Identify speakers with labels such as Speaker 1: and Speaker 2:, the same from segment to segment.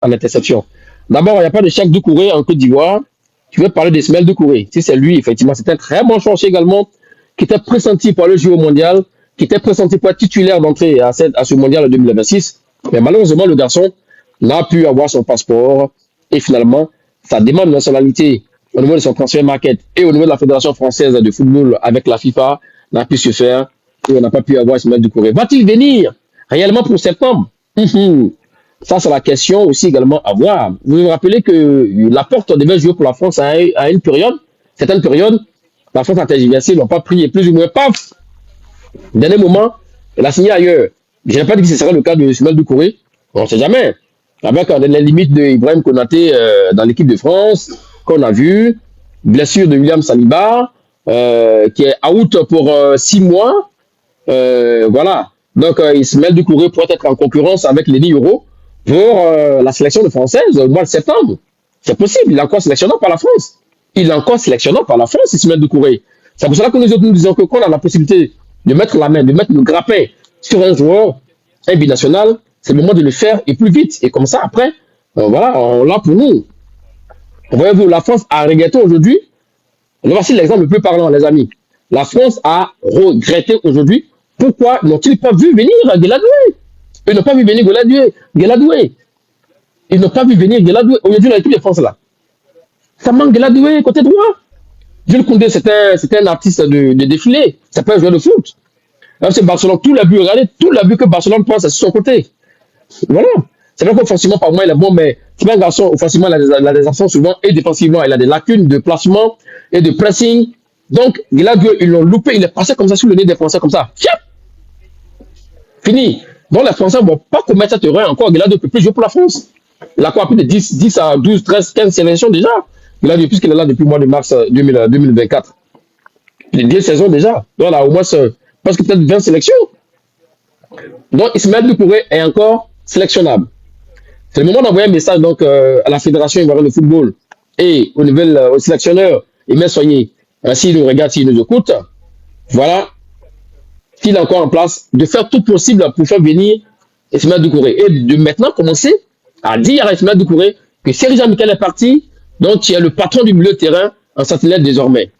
Speaker 1: en interception. D'abord, il n'y a pas de Cheikh Doucouré en Côte d'Ivoire. Tu veux parler d'Ismaël Doucouré. Si c'est lui, effectivement, c'est un très bon chercheur également, qui était pressenti pour le jeu au mondial, qui était pressenti pour être titulaire d'entrée à ce mondial en 2026. Mais malheureusement, le garçon n'a pu avoir son passeport et finalement, sa demande de nationalité au niveau de son transfert market et au niveau de la Fédération française de football avec la FIFA n'a pu se faire et on n'a pas pu avoir Ismaël Doucouré. Va-t-il venir réellement pour septembre? Ça, c'est la question aussi également à voir. Vous vous rappelez que Laporte devait jouer pour la France à une période, certaine période, la France a tergiversé, ils n'ont pas pris et plus ou moins, paf, dernier moment, il a signé ailleurs. Je n'ai pas dit que ce serait le cas de Ismaël Doucouré, on ne sait jamais. Avec les limites d'Ibrahim Konaté dans l'équipe de France, qu'on a vu, blessure de William Saliba, qui est out pour 6 mois. Voilà. Donc, Ismaël Doucouré pourrait être en concurrence avec Lenny Euro pour la sélection de française au mois de septembre. C'est possible, il est encore sélectionnant par la France. Il est encore sélectionnant par la France, Ismaël Doucouré. C'est pour cela que nous autres nous disons que quand on a la possibilité de mettre la main, de mettre le grappin sur un joueur, un binational, c'est le moment de le faire et plus vite. Et comme ça, après, voilà, on l'a pour nous. Voyez-vous, la France a regretté aujourd'hui. Voici l'exemple le plus parlant, les amis. La France a regretté aujourd'hui. Pourquoi n'ont-ils pas vu venir Guéladoué? Ils n'ont pas vu venir Guéladoué. Ils n'ont pas vu venir Guéladoué. Aujourd'hui, dans l'équipe de France, là, ça manque Guéladoué côté droit. Jules Koundé, c'était un artiste de défilé. C'est pas un joueur de foot. C'est Barcelone, tout l'abus, regardez, tout l'abus que Barcelone pense, c'est sur son côté. Voilà. C'est vrai qu'offensivement, par moi, il est bon, mais c'est un garçon, offensivement, il a des absences souvent, et défensivement, il a des lacunes de placement et de pressing. Donc, Guéladoué, ils l'ont loupé, il est passé comme ça sous le nez des Français, comme ça. Tiens! Fini. Donc, les Français ne vont pas commettre cette erreur encore. Guéladoué ne peut plus jouer pour la France. Il a quoi, plus de 10 à 12, 13, 15 sélections déjà. Guéladoué, puisqu'il est là depuis le mois de mars 2024. Il a 10 saisons déjà. Donc, là, au moins, parce que peut-être 20 sélections. Donc, Ismaël Doucouré est encore sélectionnable. C'est le moment d'envoyer un message donc, à la Fédération ivoirienne de football et au sélectionneur Emile Soigné, s'il nous regarde, s'il nous écoute. Voilà, s'il est encore en place, de faire tout possible pour faire venir Ismaël Doucouré. Et de maintenant commencer à dire à Ismaël Doucouré que Serge Jean-Michel est parti, donc tu es le patron du milieu de terrain en sentinelle désormais.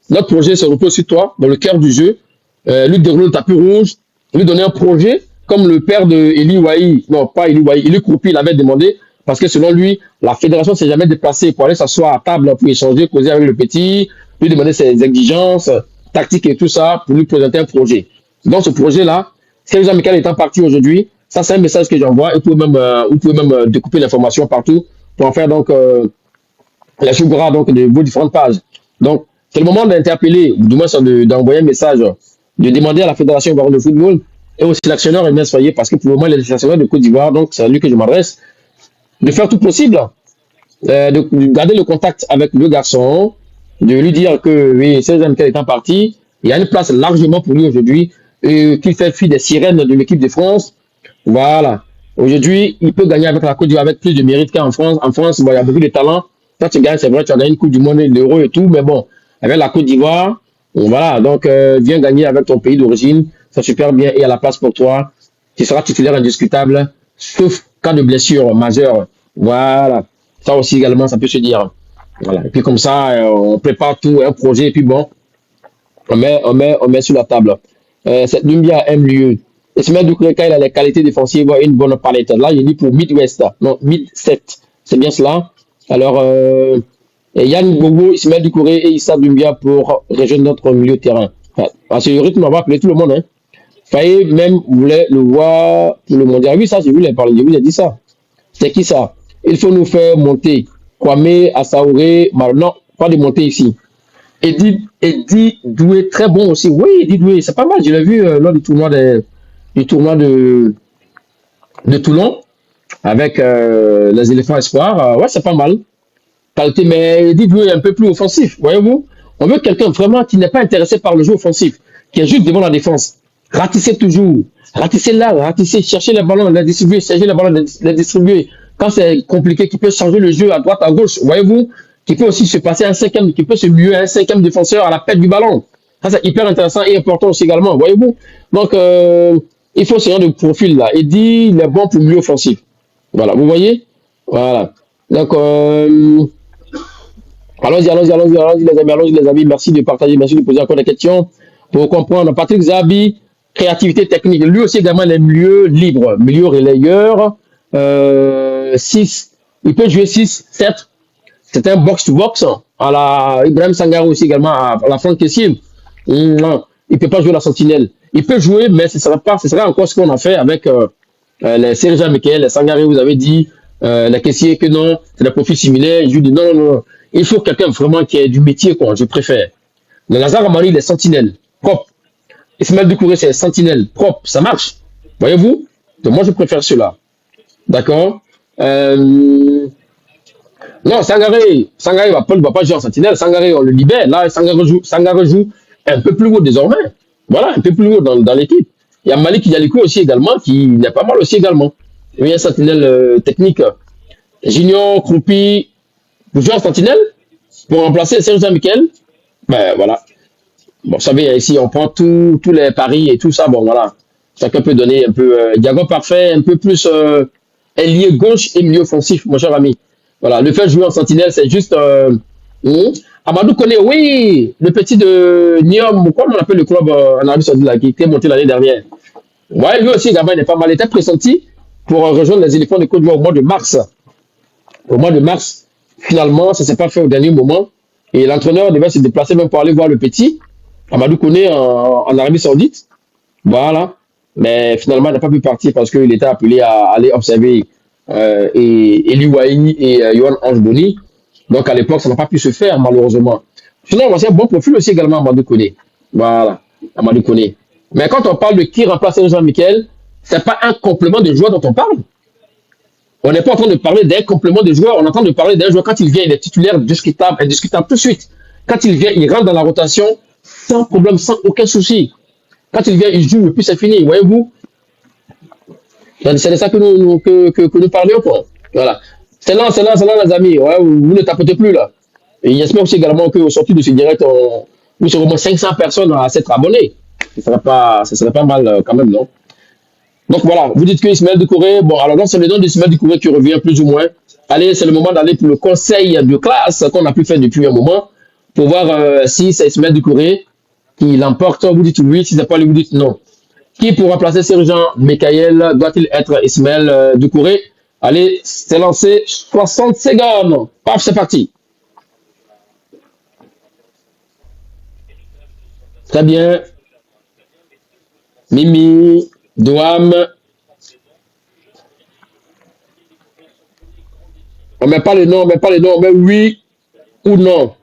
Speaker 1: Notre projet se repose sur toi, dans le cœur du jeu, lui dérouler le tapis rouge, lui donner un projet, comme le père de Eli Wahi, non pas Eli Wahi, Eli Kroupi l'avait demandé, parce que selon lui, la fédération ne s'est jamais déplacée pour aller s'asseoir à table pour échanger, causer avec le petit, lui demander ses exigences tactiques et tout ça, pour lui présenter un projet. Donc ce projet-là, Serge Jean-Michel étant parti aujourd'hui, ça c'est un message que j'envoie, et vous pouvez même découper l'information partout, pour en faire donc la chougura donc de vos différentes pages. Donc, c'est le moment d'interpeller, ou du moins d'envoyer un message, de demander à la Fédération ivoirienne de football et au sélectionneur Emile Soigné, parce que pour le moment, il est le sélectionneur de Côte d'Ivoire, donc c'est à lui que je m'adresse, de faire tout possible, de garder le contact avec le garçon, de lui dire que oui, Serge Jean-Michel étant parti, il y a une place largement pour lui aujourd'hui, qu'il fait fi des sirènes de l'équipe de France. Voilà. Aujourd'hui, il peut gagner avec la Côte d'Ivoire avec plus de mérite qu'en France. En France, bon, il y a beaucoup de talent. Quand tu gagnes, c'est vrai, tu as gagné une Coupe du Monde, l'Euro et tout, mais bon, avec la Côte d'Ivoire, voilà, donc viens gagner avec ton pays d'origine, c'est super bien, et à la place pour toi, tu seras titulaire indiscutable, sauf cas de blessure majeure. Voilà, ça aussi également, ça peut se dire. Voilà, et puis comme ça, on prépare tout, un projet, et puis bon, on met sur la table. Cette Dumbia aime lieu. Et se met du coup, quand il a les qualités défensives, une bonne palette. Là, il dit pour Mid-West, non, Mid-7, c'est bien cela. Alors, Yann Bobo, Ismaël Doucouré et Issa Doumbia pour rejoindre notre milieu de terrain. Enfin, parce que le rythme va appeler tout le monde. Hein. Faye même voulait le voir pour le mondial. Oui, ça, j'ai vu les parler, j'ai vu, il a dit ça. C'est qui ça? Il faut nous faire monter. Kwame, Assaouré, non, pas de monter ici. Eddie Doué, très bon aussi. Oui, Eddie Doué, c'est pas mal. Je l'ai vu lors du tournoi de Toulon avec les éléphants espoirs. Ouais, c'est pas mal. Qualité, mais Eddie Doué est un peu plus offensif, voyez-vous. On veut quelqu'un vraiment qui n'est pas intéressé par le jeu offensif, qui est juste devant la défense. Ratissez toujours. Ratissez là, ratissez, cherchez les ballons, les distribuer, cherchez les ballons, les distribuer. Quand c'est compliqué, qui peut changer le jeu à droite, à gauche, voyez-vous, qui peut aussi se passer un cinquième, qui peut se muer un cinquième défenseur à la perte du ballon. Ça, c'est hyper intéressant et important aussi également, voyez-vous. Donc, il faut ce genre de profil-là. Eddie, il est bon pour milieu offensif. Voilà, vous voyez. Voilà. Donc, allons-y, les amis. Merci de partager, merci de poser encore des questions pour comprendre. Patrick Zabi, créativité technique. Lui aussi, également, les milieux libres, milieu relayeur. 6. Il peut jouer 6, 7. C'est un box-to-box. À la Ibrahim Sangaro aussi, également, à la Franck Kessier. Non, il ne peut pas jouer la sentinelle. Il peut jouer, mais ce sera encore ce qu'on a fait avec les Serge Michael, les Sangaré, vous avez dit, les caissiers que non, c'est des profils similaires. Je lui dis non, non, non. Il faut quelqu'un vraiment qui ait du métier, quoi, je préfère. Le Lazare Amari, il est sentinelle, propre. Ismaël Doucouré, c'est sentinelle, propre, ça marche. Voyez-vous? Donc moi, je préfère cela. D'accord? Non, Sangaré va pas jouer en sentinelle. Sangaré, on le libère. Là, Sangaré joue un peu plus haut désormais. Voilà, un peu plus haut dans l'équipe. Il y a Malik Yaliko aussi également, qui est pas mal aussi également. Il y a un sentinelle technique. Junior, Croupi, pour jouer en sentinelle, pour remplacer Serge Michael. Ben voilà. Bon, vous savez, ici, on prend tous les paris et tout ça. Bon, voilà. Chacun peut donner un peu. Diago parfait, un peu plus ailier gauche et milieu offensif, mon cher ami. Voilà, le fait de jouer en sentinelle, c'est juste. Amadou connaît, oui, le petit de Niom, comment on appelle le club en Arabie Saoudite là, qui était monté l'année dernière. Ouais, lui aussi, Gabin n'est pas mal. Il était pressenti pour rejoindre les éléphants de Côte d'Ivoire au mois de mars. Au mois de mars, finalement, ça ne s'est pas fait au dernier moment. Et l'entraîneur devait se déplacer même pour aller voir le petit, Amadou Kone, en Arabie Saoudite. Voilà. Mais finalement, il n'a pas pu partir parce qu'il était appelé à aller observer Eli Wahi et Yohan Ange. Donc à l'époque, ça n'a pas pu se faire, malheureusement. Sinon, c'est un bon profil aussi également, Amadou Kone. Voilà, Amadou Kone. Mais quand on parle de qui remplace Jean-Michel, ce n'est pas un complément de joueur dont on parle. On n'est pas en train de parler d'un complément de joueur, on est en train de parler d'un joueur, quand il vient, il est titulaire, indiscutable tout de suite. Quand il vient, il rentre dans la rotation sans problème, sans aucun souci. Quand il vient, il joue, et puis c'est fini, voyez-vous. C'est de ça que nous parlions, quoi. Voilà. C'est là, les amis. Ouais, vous ne tapotez plus, là. Et j'espère aussi également qu'au sorti de ce direct, vous serez au moins 500 personnes à s'être abonnés. Ce serait pas mal, quand même, non? Donc voilà, vous dites que Ismaël Doucouré, bon, alors là, c'est le nom d'Ismaël Doucouré qui revient plus ou moins. Allez, c'est le moment d'aller pour le conseil de classe qu'on a pu faire depuis un moment pour voir si c'est Ismaël Doucouré qui l'emporte. Vous dites oui, si c'est pas lui, vous dites non. Qui pour remplacer Sergent Michael doit-il être Ismaël Doucouré? Allez, c'est lancé, 60 secondes. Paf, c'est parti. Très bien. Mimi, Douam. On met pas le nom, on met pas le nom, on met oui ou non.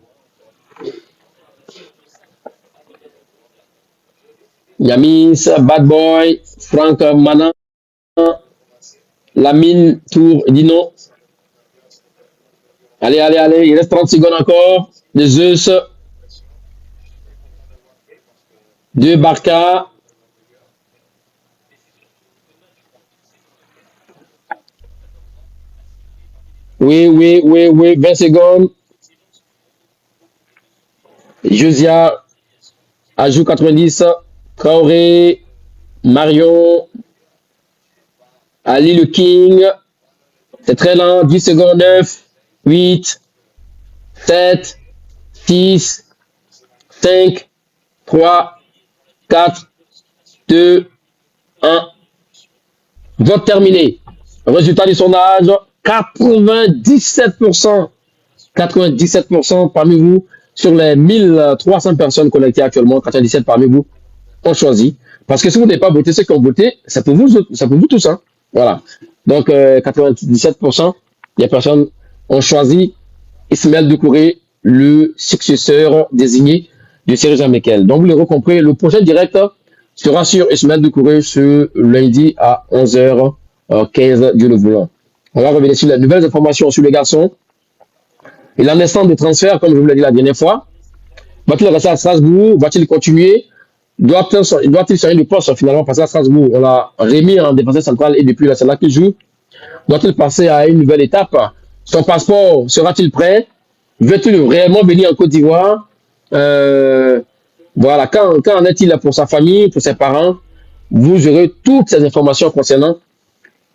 Speaker 1: Yamis, Bad Boy, Franck Manan, Lamine, Tour, Dino. Allez, allez, allez, il reste 30 secondes encore. De Zeus, de Barca. Oui, oui, oui, oui, 20 secondes. Josia, ajout 90. Traoré, Marion, Ali le King. C'est très lent. 10 secondes. 9, 8, 7, 6, 5, 3, 4, 2, 1. Vote terminé. Résultat du sondage, 97%. 97% parmi vous, sur les 1300 personnes connectées actuellement, 97 parmi vous ont choisi. Parce que si vous n'avez pas voté, ceux qui ont voté, c'est pour vous, tous. Hein. Voilà. Donc, 97% des personnes ont choisi Ismaël Doucouré, le successeur désigné de Serge Michael. Donc, vous l'avez compris, le prochain direct sera sur Ismaël Doucouré ce lundi à 11h15 du voulant. On va revenir sur les nouvelles informations sur les garçons. Il en est sans de transfert, comme je vous l'ai dit la dernière fois. Va-t-il rester à Strasbourg? Va-t-il continuer? Doit-il changer de poste finalement passer à Strasbourg? On l'a remis en défenseur central et depuis là, c'est là qu'il joue. Doit-il passer à une nouvelle étape? Son passeport sera-t-il prêt? Veut-il réellement venir en Côte d'Ivoire? Voilà, quand en est-il pour sa famille, pour ses parents? Vous aurez toutes ces informations concernant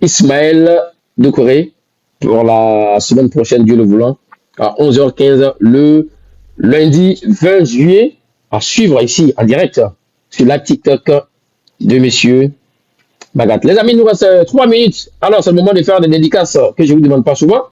Speaker 1: Ismaël Doucouré, pour la semaine prochaine, Dieu le voulant, à 11h15, le lundi 20 juillet, à suivre ici en direct sur la TikTok de messieurs Bagat. Les amis, il nous reste 3 minutes. Alors, c'est le moment de faire des dédicaces que je ne vous demande pas souvent.